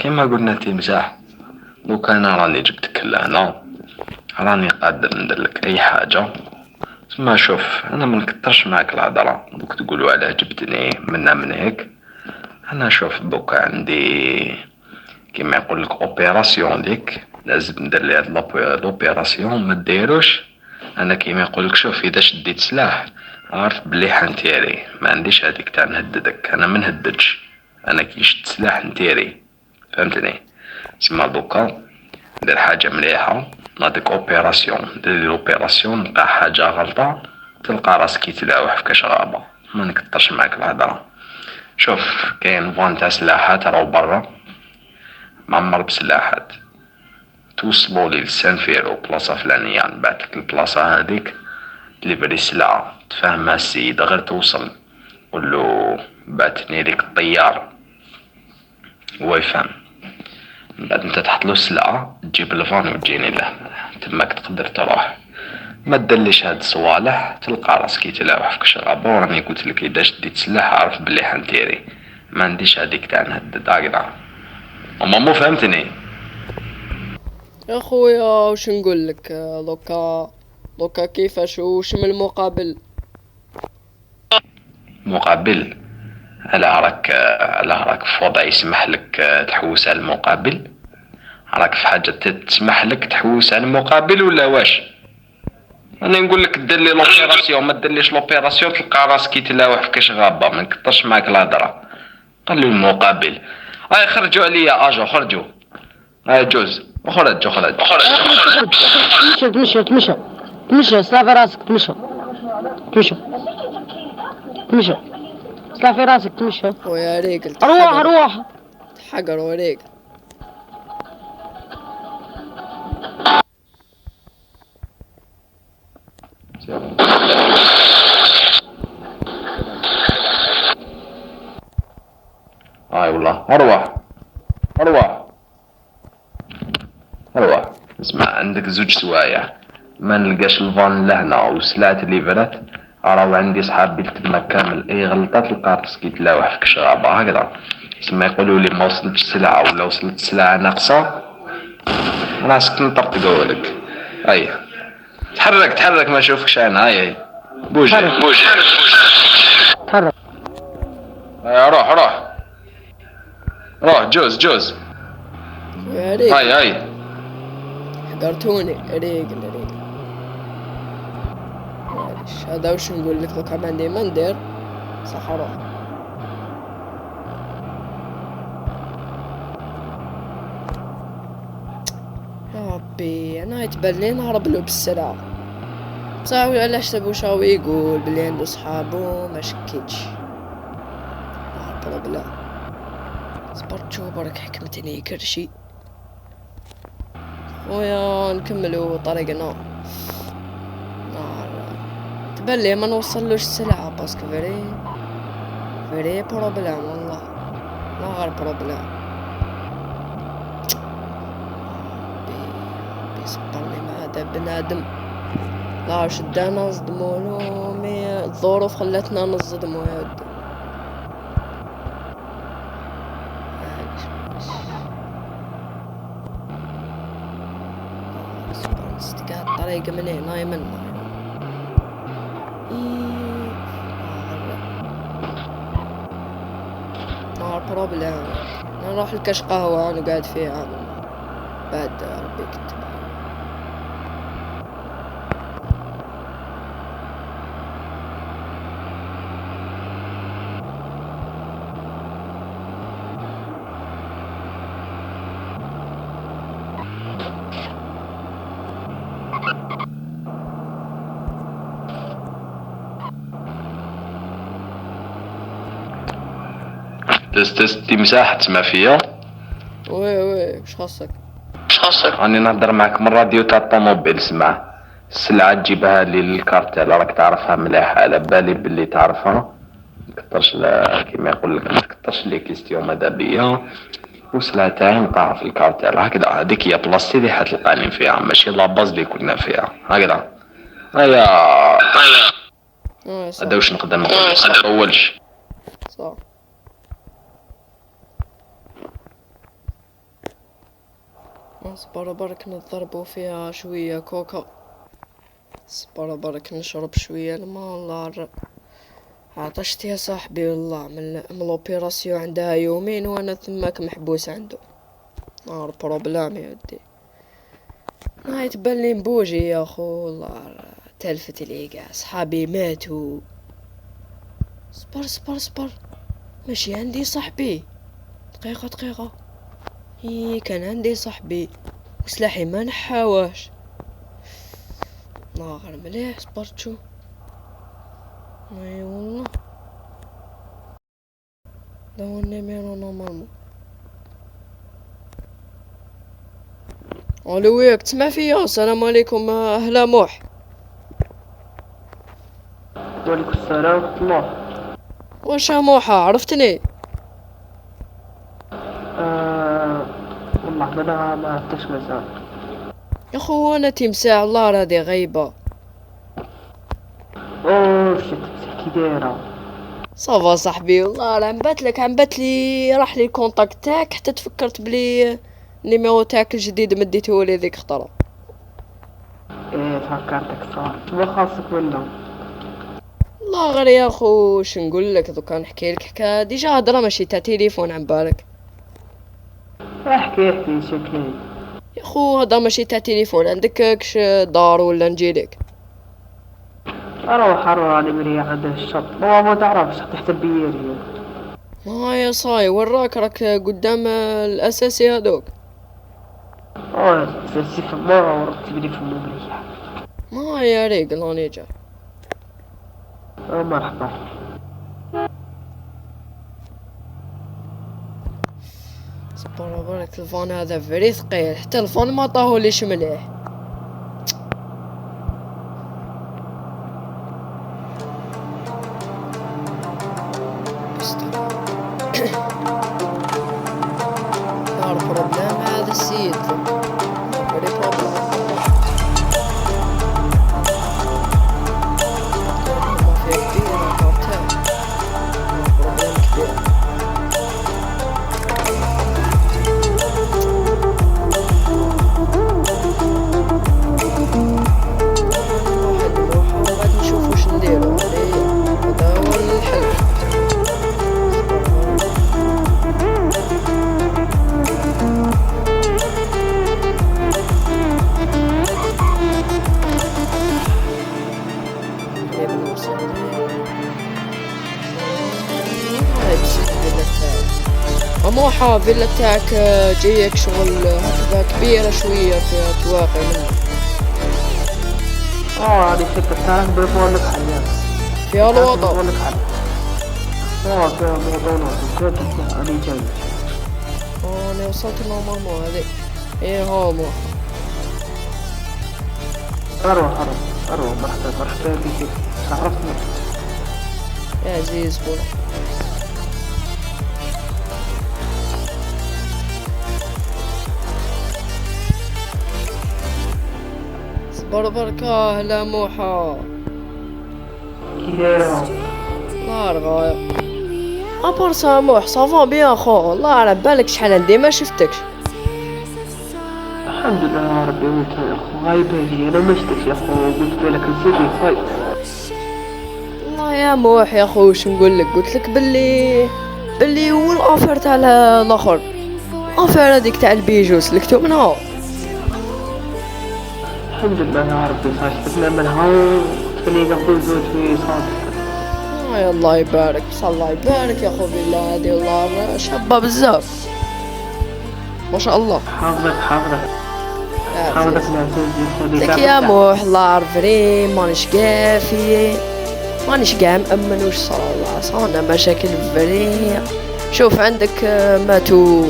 كيما قلنا تمساح. دوكا انا راني جبتك لهنا، راني قادر نديرلك اي حاجة. تسمى شوف، انا منكترش معاك الهضرة دوك تقولوا علاه جبتني منا من هيك. انا شوف دوكا عندي كيما يقولك اوبيراسيون ليك، لازم ندير لي هاد لوبيراسيون ما ديروش. انا كيما يقولك شوف، اذا شديت سلاح عارف بلي حنتيري، ما عنديش هذيك تاع نهددك، انا ما نهددش. انا كي نشد سلاح نتيري، فهمتني؟ تسمى دوكا ندير حاجة مليحة، نعطيك اوبيراسيون، دير لوبيراسيون نلقى حاجة غلطة تلقى راسك يتلاوح في كاش غابة. ما نكترش معاك الهضرة. شوف كاين فان تاع سلاحات راهو برا معمر بسلاحات، توصلوا لي لسانفيرو بلاصة فلانية، نبعتلك البلاصة هذيك تليفري السلعة، تفهم السيد غير توصل قولو بعتني ليك الطيار هو يفهم. من بعد انت تحطلو السلعة تجيب الفان وتجيني له تماك تقدر تروح. ما دليش هاد الصوالح تلقى راسك يتلاوح في كش غابة. وراني قلتلك اذا شديت سلاح عارف بلي حنتيري، ما عنديش هاديك تاع نهدد هكذا. اما مو فهمتني يا خويا واش نقول لك؟ دوكا كيفاش وش من المقابل؟ مقابل؟ على راك في وضع يسمح لك تحوس على المقابل؟ راك في حاجة تسمح لك تحوس على المقابل ولا واش؟ انا نقول لك دير لي لوبيراسيون، ما ديرليش لوبيراسيون تلقى راسك يتلاوح في كاش غابة. ما نكترش معاك الهضرة. قال لي المقابل هاي خرجوا عليا اجو، خرجوا هاي جوز، خرج. تمشى صافي راسك، تمشى صافي راسك، تمشى. خويا ريقل روح تحقر وريقل. هاي والله اروح. اسمع، عندك زوج سوايع، ما نلقاش الفان لهنا وسلعت اللي فرات، راهو عندي صحابي تما كامل، اي غلطة تلقى راسك يتلاوح في كش غابة هكذا. تسمى يقولوا لي ما وصلتش سلعة ولا وصلت سلعة ناقصة راسك نطرطقولك. هاي تحرك ما نشوفكش انا. هاي بوجي تحرك. روح جوز. خويا ريقل هاي حقرتوني. ريقل معليش، هذا وش نقول لك؟ دوكا ما عندي ما ندير، صح اروح. يا ربي انا يتبان لي نهرب له بالسرعة، بصح علاش تبوشاوي يقول بلي عنده صحابو ما شكيتش. بلا صبرت شو برك حكمتني كرشي. خويا نكملو طريقنا. تبان لي ما نوصلوش السلعة باسكو فيري بروبلام والله، ما غير بروبلام. بيصبرني مع هذا بنادم، لا شدانا نصدمولو، مي الظروف خلتنا نصدمو يا ودي. استقعد الطريق من هنا يمنا. ما بروبلام، نروح لكاش قهوة انا قاعد فيها بعد ربي يكتب. تست تمساح تسمع فيا؟ وي وش خاصك؟ راني نهضر معاك من الراديو تاع الطوموبيل. اسمع، السلعة تجيبها لي للكارتيل، راك تعرفها مليح، على بالي باللي تعرفها. متكترش كيما يقول لك متكترش لي كيستيون ماذا بيا. وسلعة تاعي نلقاها في الكارتيل هكذا، هذيك هي بلاصتي اللي حتلقاني فيها، ماشي لاباز اللي كنا فيها هكذا. هيا هذا واش نقدر نقول، ما نطولش. صح. اصبر برك نضربو فيها شوية كوكا. اصبر برك نشرب شوية الماء. الله عطشت يا صاحبي والله، من الاوبيراسيون عندها يومين وانا ثماك محبوس عنده. نهار بروبلام يا ودي. يتبان بوجي يا خو والله. تلفت لي صحابي ماتوا. صبر ماشي عندي صاحبي. دقيقة كان عندي صاحبي وسلاحي ما نحاواش. غير مليح. صبرت شو. اي والله لو النيميرو نورمالمون. الو وياك تسمع فيا؟ السلام عليكم اهلا موح. وعليكم السلام ورحمة الله. واش موحة عرفتني؟ والله ما عرفتش مازال. يا خو انا تمساح الله راضي غايبة. شت كي دايرة؟ صافا صاحبي والله راه عمباتلي راح لي الكونتاكت تاعك حتى تفكرت بلي النيميرو تاعك الجديد مديتهولي ذيك خطرة. تفكرتك صح. ما خاصك منه. الله غير يا خو شنقولك دوكا نحكي لك حكايه ديجا هضره ماشي تاع تليفون عن بالك. احكي شكلي. يا خو هضره ماشي تاع تليفون. عندك كش دار ولا نجيلك؟ اروح راني مريح عند الشط. ما تعرفش تحت البييري. ما يا صاي وراك راك قدام الاساسي هذوك. تسي في الماء ورتبني في المريح. ما يا ريق راني جا. مرحبا. صبر بالك التلفون هذا فري ثقيل حتى الفون ما طاهوليش مليح. صار بروبلام هذا السيد. فري بروبلام. مافيا كبيرة كارتيل. بروبلام كبير. نروحو وغادي نشوفو واش نديرو. هذا هو الحل. طموحة فيلا تاعك جايك شغل هكذا كبيرة شوية فيها تواقي منها. هذه الفكرة تاعك بيكون لك حل. فيها الوضع. بيكون لك حل. فيها موضوع هذه جاي. انا وصلت نورمالمون هذيك. ايه هو مو. اروح مرحبا بك. عرفتني يا عزيز بو. صبر بركة هلا موحة. الله رغايب. ابر ساموح صافا بيان خو. الله على بالك شحال عندي ما شفتكش. الحمد لله يا ربي. وانت يا اخو غايبة لي. انا ما شفتك يا اخو. قلت بالك نسيتني طيب. والله يا موح يا خو واش نقولك. قلتلك باللي هو الافير تاع الاخر. الافير هذيك تاع البيجو سلكتو منها. الحمد لله يا ربي. صاحبتنا منها تخلي نقول زوج في صادق. يا الله يبارك. بس الله يبارك يا خو بالله. هذه والله شابة بزاف ما شاء الله. حافظك لك يا موح. الله عارف فري مانيش قافي. مانيش قاع مأمن وش صار. الله صارنا مشاكل فري. شوف عندك ماتوا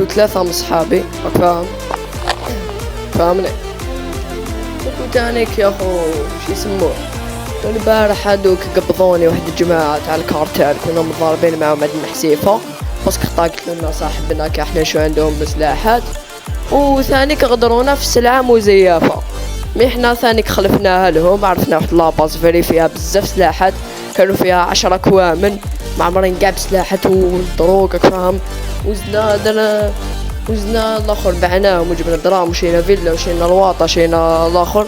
3 من صحابي. راك فاهمني. وتانيك يا خو شو يسموه. البارح هادوك قبضوني واحد الجماعة تاع الكارتيل. كنا مضاربين معهم عندنا حسيفة بس قلت لنا صاحبنا احنا شو عندهم سلاحات. وثانيك غدرونا في السلعة مزيفة. مي حنا ثانيك خلفناها لهم. عرفنا واحد لاباز فري فيها بزاف سلاحات. كانوا فيها 10 كوامن معمرين قاع بسلاحات ودروك فاهم. وزدنا وزدنا الاخر بعناهم وجبنا دراهم وشينا فيلا وشينا الواطة شينا الاخر.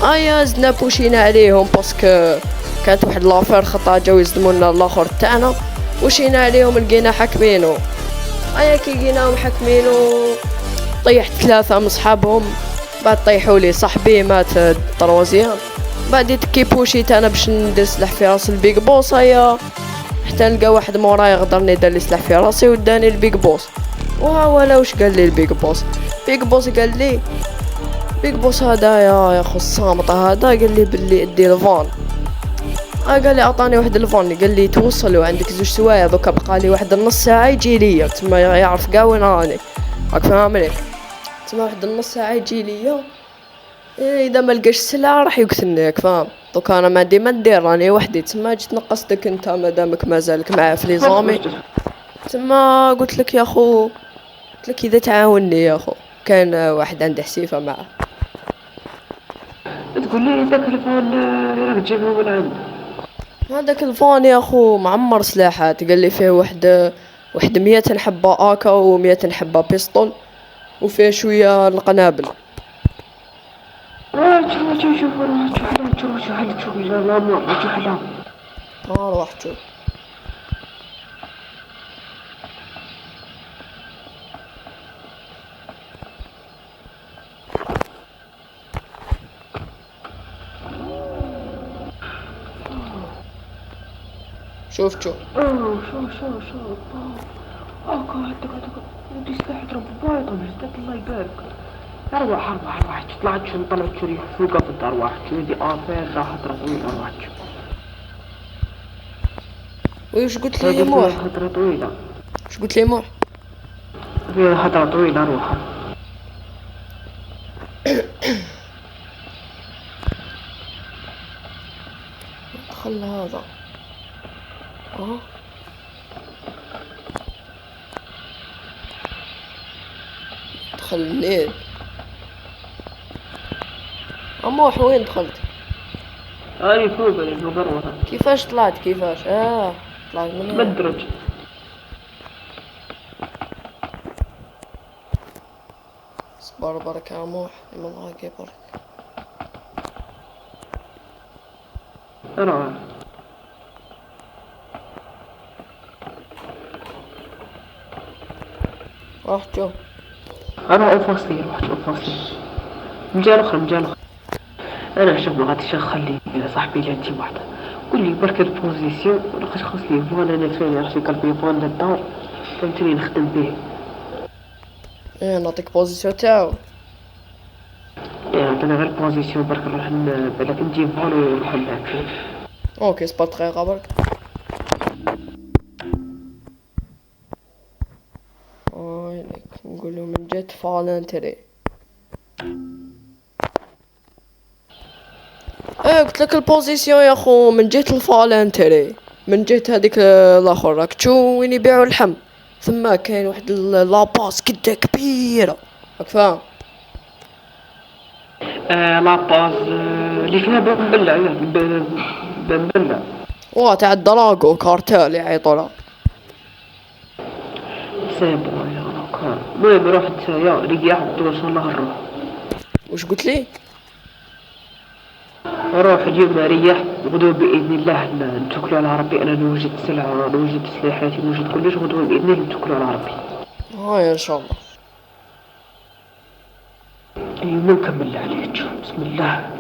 ايا زدنا بوشينا عليهم باسكو كانت واحد لافير خطا جاو يصدمونا الاخر تاعنا وشينا عليهم لقينا حاكمينو. ايا كي لقيناهم حاكمينو طيحت 3 من صحابهم، بعد طيحوا لي صاحبي مات طروازيام، بعد كي بوشيت انا باش ندير سلاح في راس البيج بوس. ايا حتى نلقى واحد موراي غدرني دار لي سلاح في راسي وداني البيج بوس. وها ولا واش قال لي البيج بوس؟ بيج بوس قال لي بيج بوس هذا يا خو الصامت هذا قال لي باللي ادي الفان. قال لي عطاني واحد الفان، قال لي توصل وعندك 2 سوايع دوكا بقى لي واحد النص ساعه يجي ليا تما يعرف كاع وين راني، راك فاهمني؟ تما واحد النص ساعه يجي ليا اذا ما لقاش السلعه راح يقتلني، راك فاهم؟ دوكا انا ما عندي ما ندير راني وحدي. تما جيت نقصتك انت مادامك مازالك معاه في لي زامي، تما قلت لك يا خو، قلت لك اذا تعاونني يا خو. كان واحد عنده حسيفه معاه. تقول لي داك الفون راك تجيبه من عند هذاك الفان يا خو معمر سلاحات، قال لي فيه واحد 100 حبه اكا و100 حبه بيستول وفيه شويه القنابل. شوف لا ما شوف لا روح شوف. شوف شوف هكا ودي سلاح يضرب بايطة بس الله يبارك. أرواح طلعت شو طلعت شو ريح فوقها في الدار واحد شو دي آفير راح هضرة طويلة أرواح ويش قلت لي موح؟ هضرة طويلة. اش قلت لي موح؟ فيها هضرة طويلة أروح. دخل هذا دخل منين؟ موح وين دخلت؟ أنا فوق المقروضة. كيفاش طلعت كيفاش؟ طلعت من هنا. مدرج. صبر برك يا موح من الله يكبرك. أنا رحت شوف. أنا أفاصيل رحت أفاصيل مجال أخر. أنا شوف ما غاديش نخلي صاحبي اللي عندي وحده قول لي برك البوزيسيون ولقيت خاص لي فوان انا فين عرفتي قلبي فوان للدار فهمتني نخدم به. نعطيك بوزيسيون تاعو. عطينا غير البوزيسيون برك نروح بالك نجيب فوان ونروح نلعب فيه. اوكي سبار دقيقة برك. نقولو من جهة فالنتري. قلت لك البوزيسيون يا خو من جهة الفالنتري، من جهة هذيك الاخر راك تشوف وين يبيعوا اللحم، ثم كاين واحد لاباس كدا كبيرة، راك فاهم؟ لاباز اللي فيها بنبلع تاع الدراغو كارتيل يعيطوا له. سيبو يا راك المهم رحت يا رياح توصل له الروح. وش قلت لي؟ روح جيبنا رياح غدوة بإذن الله نتوكلوا على ربي. أنا نوجد سلعة نوجد سلاحاتي نوجد كلش غدوة بإذن الله نتوكلوا على ربي. إن شاء الله. ما نكمل عليك بسم الله.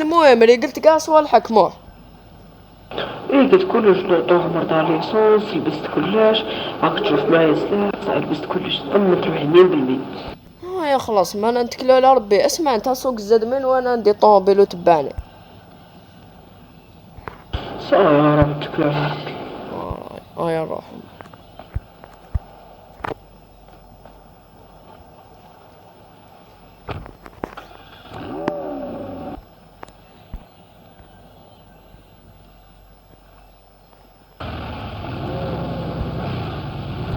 المهم اللي قلت كاع صوالحك موح. ايه قلت كلش نعطوه مرضى ليسونس، لبست كلش، راك تشوف معايا سلاح، لبست كلش، ضمنت روحي 100%. يا خلاص ما انا نتكلو على ربي. اسمع انت سوق الزدمين وانا عندي طوموبيل وتبعني. يا رب تكلو على ربي. يا روح.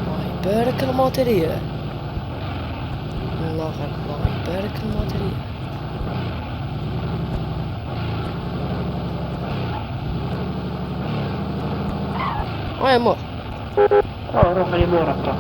الله يبارك الماتريال. الله يبارك الماتريال. يا موح. روح لي مورطة.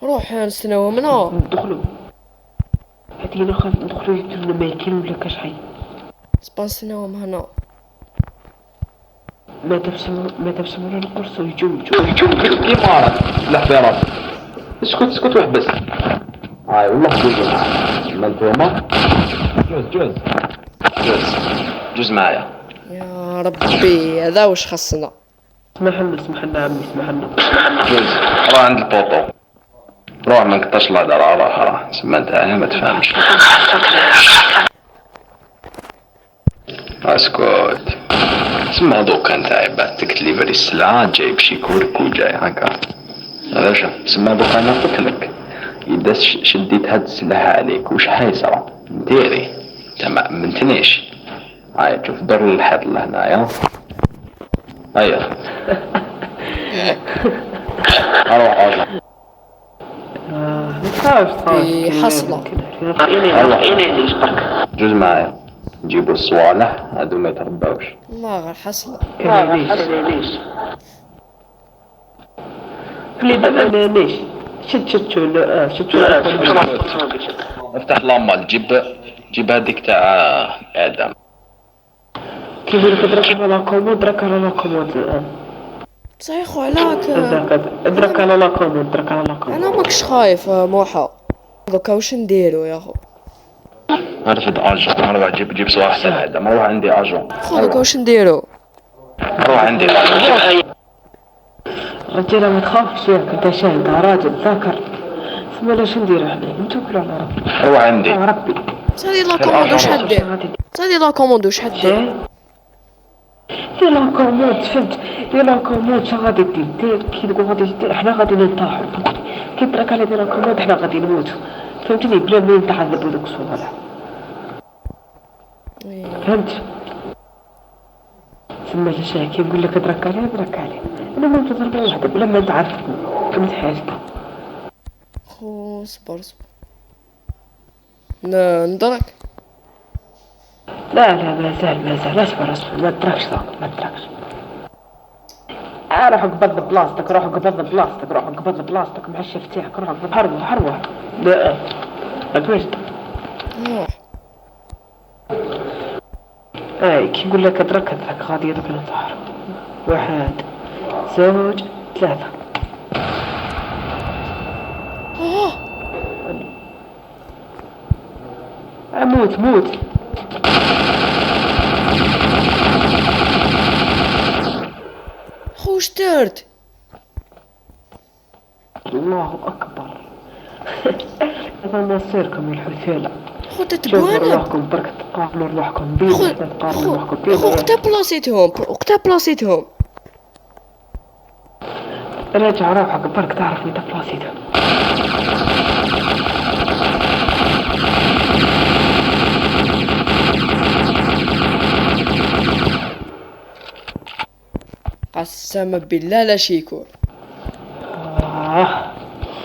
روح نستناو منها. ندخلو هادي انا خاف ندخلو يديرولنا ما يكاين ولا كاش حي. سبا نستناوهم هنا. ما تفسمو ولا نقرصو يجو كيما راك سلاح في راسك. اسكت وحبس. هاي والله جوز ما انتوما. جوز معايا. يا ربي هذا واش خصنا. اسمح لنا عمي اسمح لنا. جوز راه عند البوطو. روح ما نقطعش الهضره راه سما انت انا ما تفهمش. اسكت. سما دوكا نتاعي بعد تكتليفري السلعة جايب شي كورك وجاي هكا. هذا شو سما دوكا انا قلت لك اذا شديت هاد السلاح عليك وش حيصرى نديري انت ما امنتنيش. هاي شوف دور الحيط لهنايا. هيا اروح تخافش حصلة. جوز معايا نجيبو الصوالح هادو ما يترباوش. لا غير حصلة. ليش بلي دابا ليش شد افتح لامال جيب هاديك تاع ادم. كيف درك على لا كومود الان. صحيح خو علاك. درك على لا كومود. انا ماكش خايف موحى. دوكا واش نديرو يا خو. نرفد اجون نروح جيب صوالح تاع ادم. نروح عندي اجون. خو دوكا واش نديرو. نروح عندي رجاله ما تخافش ياك انت شاهد راجل ذاكر. ثم لاش نديرو حنا نتوكلو على ربي. نروح عندي ربي سالي لا كومود واش هدير. صادي لا كوموند وش حدير؟ دير لا كوموند فهمت، دير لا كوموند شا غادي دير كي تقول غادي دير حنا غادي ننطاحو، كي تراك على دير لا كوموند حنا غادي نموتو فهمتني بلا ما نتعذبو داك الصوالح فهمت. تسمى جا كي نقول لك ادرك عليه ادرك عليه، انا ما نضرب وحده بلا ما نتعذبو كنت حاجتي. خو صبر لا ندرك. لا مازال اصبر ما تراكش ما تراكش. روح قبض بلاصتك روح قبض بلاصتك مع الشفتيحك روح قبض حروح. لا راك روح. كي نقول لك ادرك غادي دوك نطير. 1 2 3. موت. خوش درت. الله اكبر. هذا ما سيركم الحثالة. خو تتبوانا. روحكم برك تقارنوا روحكم بين تقارنوا روحكم بين. خو وقتا بلاصيتهم. راجع روحك برك تعرف وين بلاصيتهم. قسما بالله لا شيكور.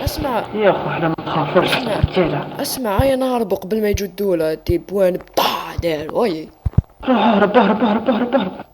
اسمع يا اخو احنا ما نخافوش رجاله. اسمع هيا نهربوا قبل ما يجوا الدولة دي بوان بطاع دار وي. هرب.